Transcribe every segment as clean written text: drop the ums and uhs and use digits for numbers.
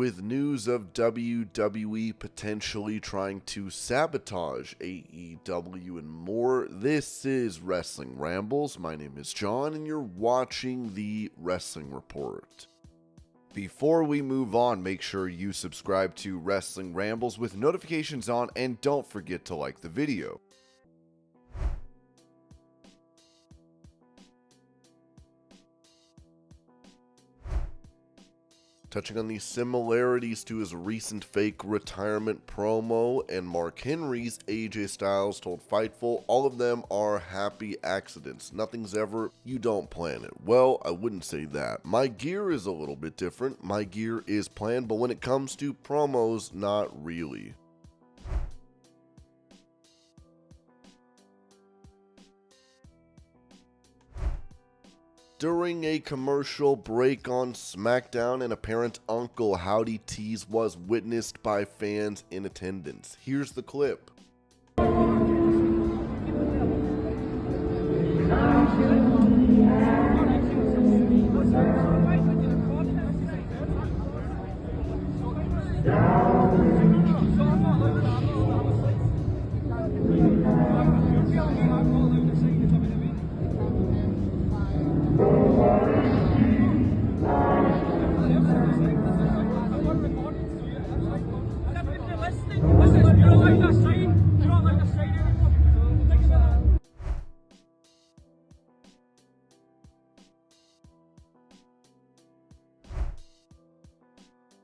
With news of WWE potentially trying to sabotage AEW and more, this is Wrestling Rambles. My name is John, and you're watching the Wrestling Report. Before we move on, make sure you subscribe to Wrestling Rambles with notifications on, and don't forget to like the video. Touching on the similarities to his recent fake retirement promo and Mark Henry's, AJ Styles told Fightful, all of them are happy accidents. Nothing's ever, you don't plan it. Well, I wouldn't say that. My gear is a little bit different. My gear is planned, but when it comes to promos, not really. During a commercial break on SmackDown, an apparent Uncle Howdy tease was witnessed by fans in attendance. Here's the clip.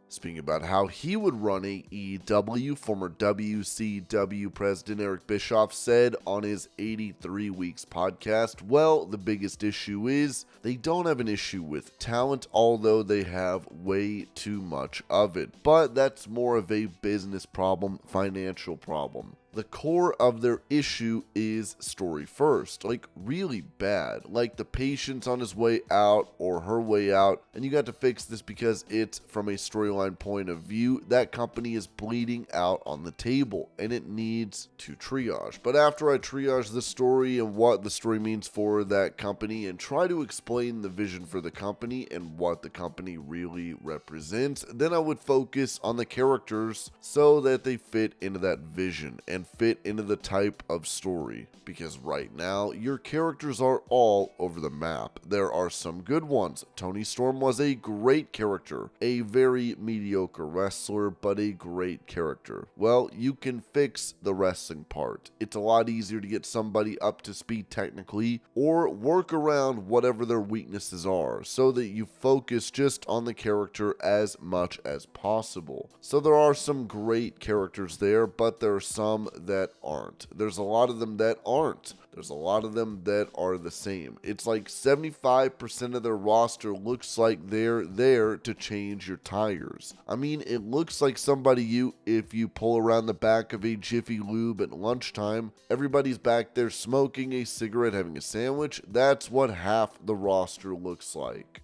Speaking about how he would run AEW, former WCW president Eric Bischoff said on his 83 Weeks podcast, well, the biggest issue is they don't have an issue with talent, although they have way too much of it. But that's more of a business problem, financial problem. The core of their issue is story first, like really bad, like the patient's on his way out or her way out, and you got to fix this because it's from a storyline point of view. That company is bleeding out on the table and it needs to triage. But after I triage the story and what the story means for that company and try to explain the vision for the company and what the company really represents, then I would focus on the characters so that they fit into that vision and fit into the type of story, because right now your characters are all over the map. There are some good ones. Toni Storm was a great character, a very mediocre wrestler, but a great character. Well, you can fix the wrestling part. It's a lot easier to get somebody up to speed technically or work around whatever their weaknesses are so that you focus just on the character as much as possible. So there are some great characters there, but there are some that aren't. There's a lot of them that aren't. There's a lot of them that are the same. It's like 75% of their roster looks like they're there to change your tires. I mean, it looks like somebody if you pull around the back of a Jiffy Lube at lunchtime, everybody's back there smoking a cigarette, having a sandwich. That's what half the roster looks like.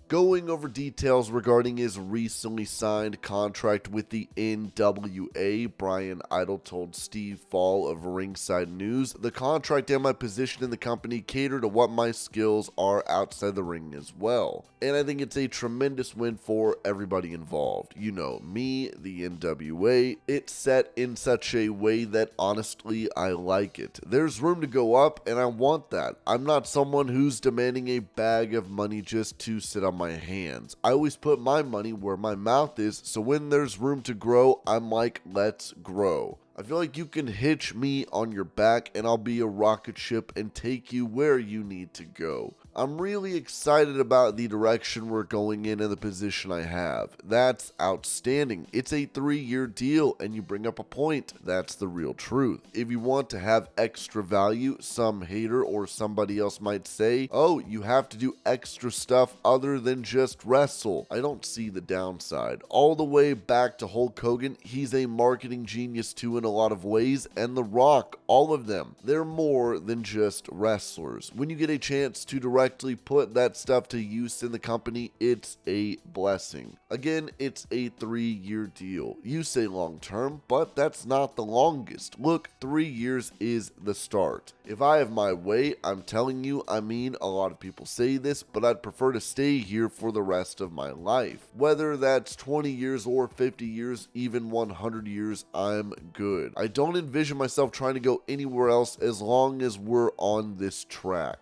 Going over details regarding his recently signed contract with the NWA, Bryan Idol told Steve Fall of Ringside News, the contract and my position in the company cater to what my skills are outside the ring as well. And I think it's a tremendous win for everybody involved. You know, me, the NWA, it's set in such a way that honestly I like it. There's room to go up and I want that. I'm not someone who's demanding a bag of money just to sit on my hands. I always put my money where my mouth is, so when there's room to grow, I'm like, let's grow. I feel like you can hitch me on your back and I'll be a rocket ship and take you where you need to go. I'm really excited about the direction we're going in and the position I have. That's outstanding. It's a 3-year deal and you bring up a point. That's the real truth. If you want to have extra value, some hater or somebody else might say, oh, you have to do extra stuff other than just wrestle. I don't see the downside. All the way back to Hulk Hogan, he's a marketing genius too in a lot of ways, and The Rock, all of them. They're more than just wrestlers. When you get a chance to direct directly put that stuff to use in the company, it's a blessing. Again, it's a 3-year deal. You say long term, but that's not the longest. Look, 3 years is the start. If I have my way, I'm telling you, I mean, a lot of people say this, but I'd prefer to stay here for the rest of my life. Whether that's 20 years or 50 years, even 100 years, I'm good. I don't envision myself trying to go anywhere else as long as we're on this track.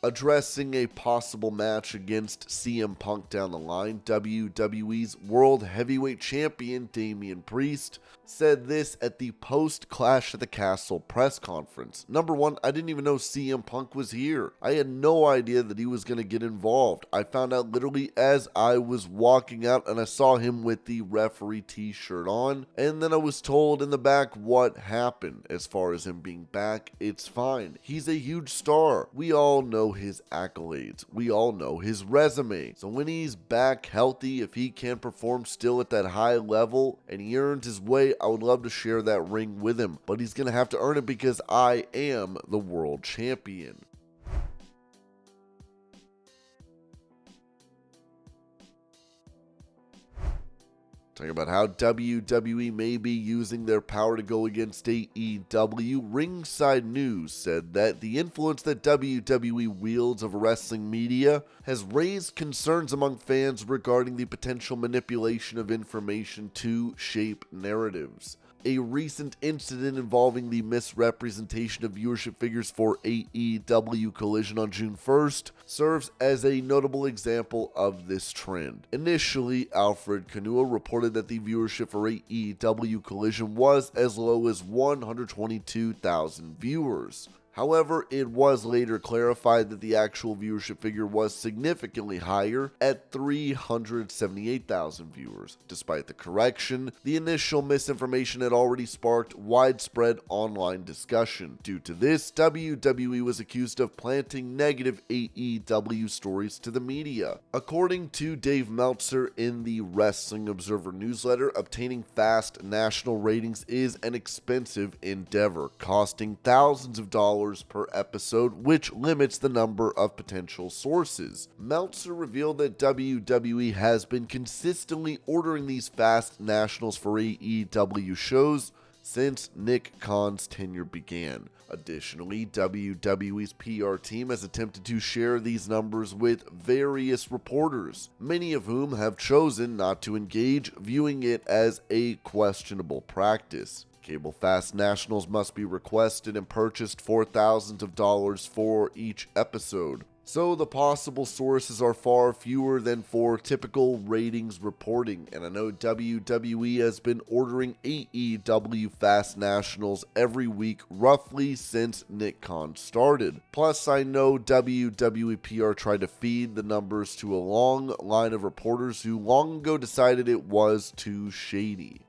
Addressing a possible match against CM Punk down the line, WWE's World Heavyweight Champion Damian Priest said this at the post-Clash at the Castle press conference. Number one, I didn't even know CM Punk was here. I had no idea that he was going to get involved. I found out literally as I was walking out and I saw him with the referee t-shirt on, and then I was told in the back what happened. As far as him being back, it's fine. He's a huge star. We all know his accolades. We all know his resume. So when he's back healthy, if he can perform still at that high level and he earns his way, I would love to share that ring with him. But he's going to have to earn it because I am the world champion. Talking about how WWE may be using their power to go against AEW, Ringside News said that the influence that WWE wields over wrestling media has raised concerns among fans regarding the potential manipulation of information to shape narratives. A recent incident involving the misrepresentation of viewership figures for AEW Collision on June 1st serves as a notable example of this trend. Initially, Alfred Canua reported that the viewership for AEW Collision was as low as 122,000 viewers. However, it was later clarified that the actual viewership figure was significantly higher at 378,000 viewers. Despite the correction, the initial misinformation had already sparked widespread online discussion. Due to this, WWE was accused of planting negative AEW stories to the media. According to Dave Meltzer in the Wrestling Observer newsletter, obtaining fast national ratings is an expensive endeavor, costing thousands of dollars per episode, which limits the number of potential sources. Meltzer revealed that WWE has been consistently ordering these fast nationals for AEW shows since Nick Khan's tenure began. Additionally, WWE's PR team has attempted to share these numbers with various reporters, many of whom have chosen not to engage, viewing it as a questionable practice. Cable Fast Nationals must be requested and purchased for thousands of dollars for each episode. So the possible sources are far fewer than for typical ratings reporting, and I know WWE has been ordering AEW Fast Nationals every week roughly since Nick Khan started. Plus, I know WWE PR tried to feed the numbers to a long line of reporters who long ago decided it was too shady.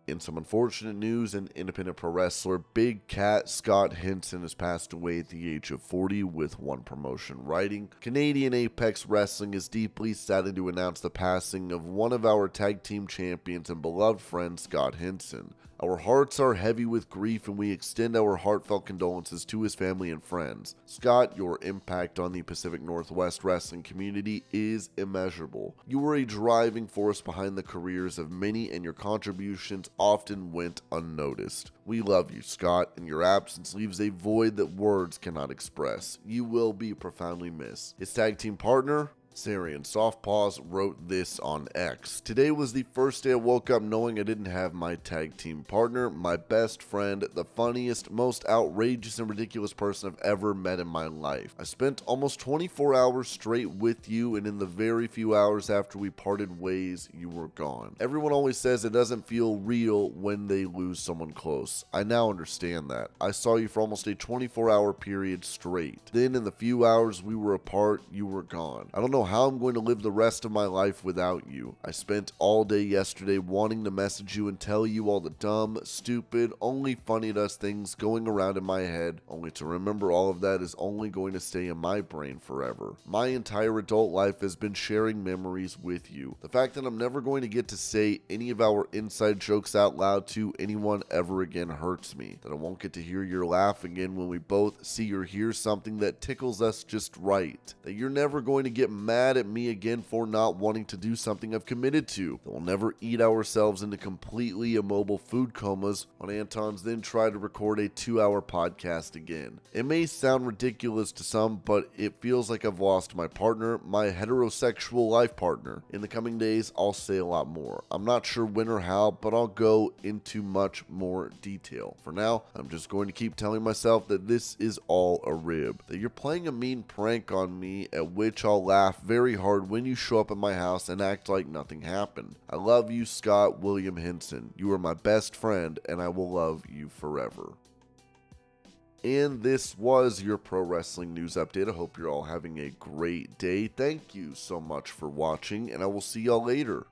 In some unfortunate news, an independent pro wrestler, Big Cat Scott Henson, has passed away at the age of 40 with one promotion writing. Canadian Apex Wrestling is deeply saddened to announce the passing of one of our tag team champions and beloved friend, Scott Henson. Our hearts are heavy with grief and we extend our heartfelt condolences to his family and friends. Scott, your impact on the Pacific Northwest wrestling community is immeasurable. You were a driving force behind the careers of many and your contributions often went unnoticed. We love you, Scott, and your absence leaves a void that words cannot express. You will be profoundly missed. His tag team partner, Sarian Softpaws, wrote this on X. Today was the first day I woke up knowing I didn't have my tag team partner, my best friend, the funniest, most outrageous and ridiculous person I've ever met in my life. I spent almost 24 hours straight with you, and in the very few hours after we parted ways, you were gone. Everyone always says it doesn't feel real when they lose someone close. I now understand that. I saw you for almost a 24-hour period straight. Then in the few hours we were apart, you were gone. I don't know know how I'm going to live the rest of my life without you. I spent all day yesterday wanting to message you and tell you all the dumb, stupid, only funny to us things going around in my head, only to remember all of that is only going to stay in my brain forever. My entire adult life has been sharing memories with you. The fact that I'm never going to get to say any of our inside jokes out loud to anyone ever again hurts me. That I won't get to hear your laugh again when we both see or hear something that tickles us just right. That you're never going to get mad at me again for not wanting to do something I've committed to. That we'll never eat ourselves into completely immobile food comas when Anton's then try to record a 2-hour podcast again. It may sound ridiculous to some, but it feels like I've lost my partner, my heterosexual life partner. In the coming days, I'll say a lot more. I'm not sure when or how, but I'll go into much more detail. For now, I'm just going to keep telling myself that this is all a rib. That you're playing a mean prank on me, at which I'll laugh very hard when you show up at my house and act like nothing happened. I love you, Scott William Henson. You are my best friend, and I will love you forever. And this was your pro wrestling news update. I hope you're all having a great day. Thank you so much for watching, and I will see y'all later.